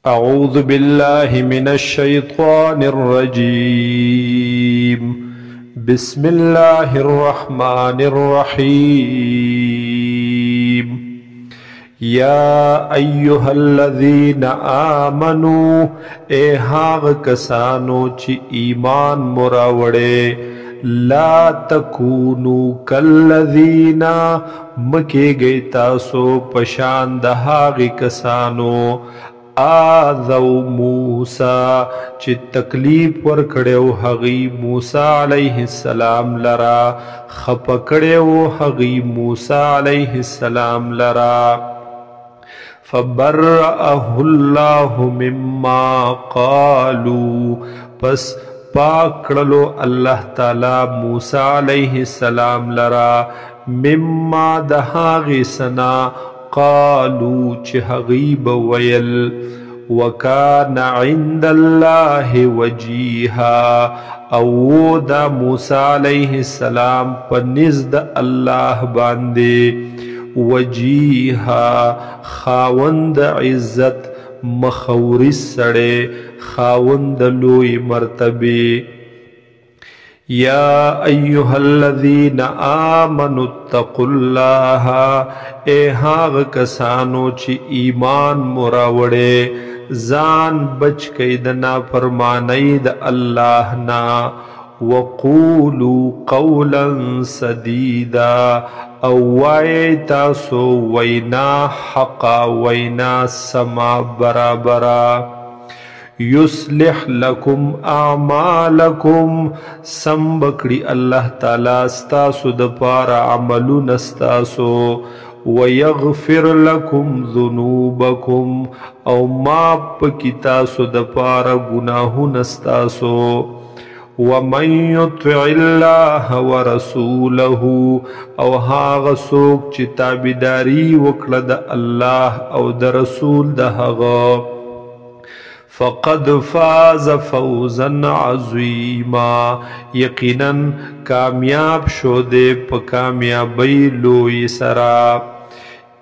أعوذ بالله من الشيطان الرجيم بسم الله الرحمن الرحيم يا أيها الذين آمنوا اے هاغ کسانو چی ایمان مراوڑے لا تکونو کالذین مکے گئی تاسو پشاند هاغ کسانو آذو موسیٰ چی تکلیف ورکڑیو حقی موسیٰ علیہ السلام لرا خپکڑیو حقی موسیٰ علیہ السلام لرا فبرأہ اللہ مما قالوا پس پاکڑلو اللہ تعالی موسیٰ علیہ السلام لرا مما دہاغی سنا قالوا چه غیب ویل وکان عند اللہ وجیہا او دا موسیٰ علیہ السلام پنزد اللہ باندے وجیہا خاوند عزت مخورس سڑے خاوند لوی مرتبے یا ایها الذین آمنوا اتقوا اللہ اے ہاغ کسانو چی ایمان مراوڑے زان بچ کیدنا فرمانید اللہ نا وقولوا قولا سدیدا او وائے تاسو وینا حقا وینا سما برابرا یصلح لکم اعمالکم سمبکڑی اللہ تعالی استاسو دپارا عملون استاسو ویغفر لکم ذنوبکم او ماپ کی تاسو دپارا گناہون استاسو ومن یطع اللہ ورسولہ او ہاغ سوک چی تابداری وکڑد اللہ او دا رسول دا حغا فقد فاز فوزا عظیما یقینا کامیاب شودے پا کامیابی لوی سرا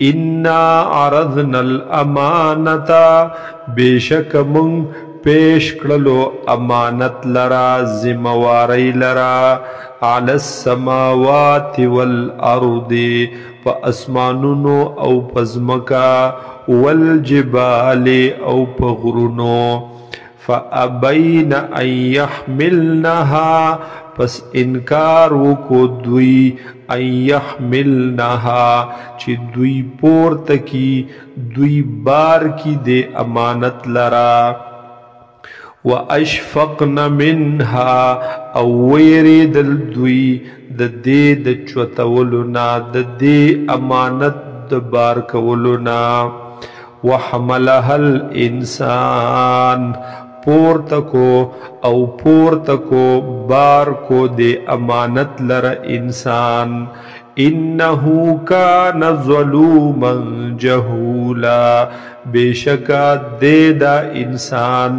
انا عرضنا الامانتا بے شک من پیش کرلو امانت لرا ذمواری لرا علی السماوات والارض پا اسمانونو او پزمکا والجبال او پغرونو فابین ان یحملنها پس انکار وکو دوی ان یحملنها چی دوی پورتکی دوی بار کی دے امانت لرا واشفقن منها او ویرید دوی دے چوتولنا دے امانت دبار کولنا وحملها الانسان پورتکو او پورتکو بار کو دے امانت لر انسان انہو کان ظلوما جہولا بے شکا دے دا انسان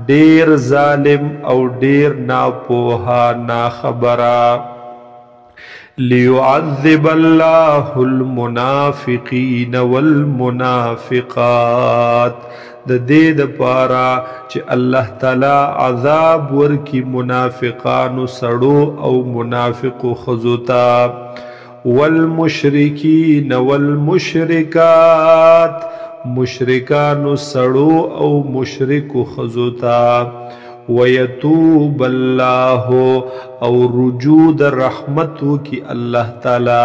دیر ظالم او دیر ناپوہا ناخبرا لِيُعَذِّبَ اللَّهُ الْمُنَافِقِينَ وَالْمُنَافِقَاتِ دا دے دا پارا چی اللہ تعالی عذاب ورکی منافقانو سڑو او منافق خزوتا والمشرکین والمشرکات مشرکانو سڑو او مشرک خزوتا وَيَتُوبَ اللَّهُ او رجود رحمتو کی اللہ تعالی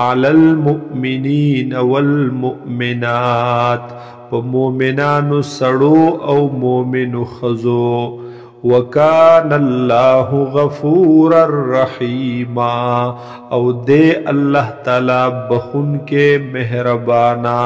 علی المؤمنین والمؤمنات و مومنانو سڑو او مومن خزو وَكَانَ اللَّهُ غَفُورًا رَحِيمًا او دے اللہ تعالی بخن کے مہربانا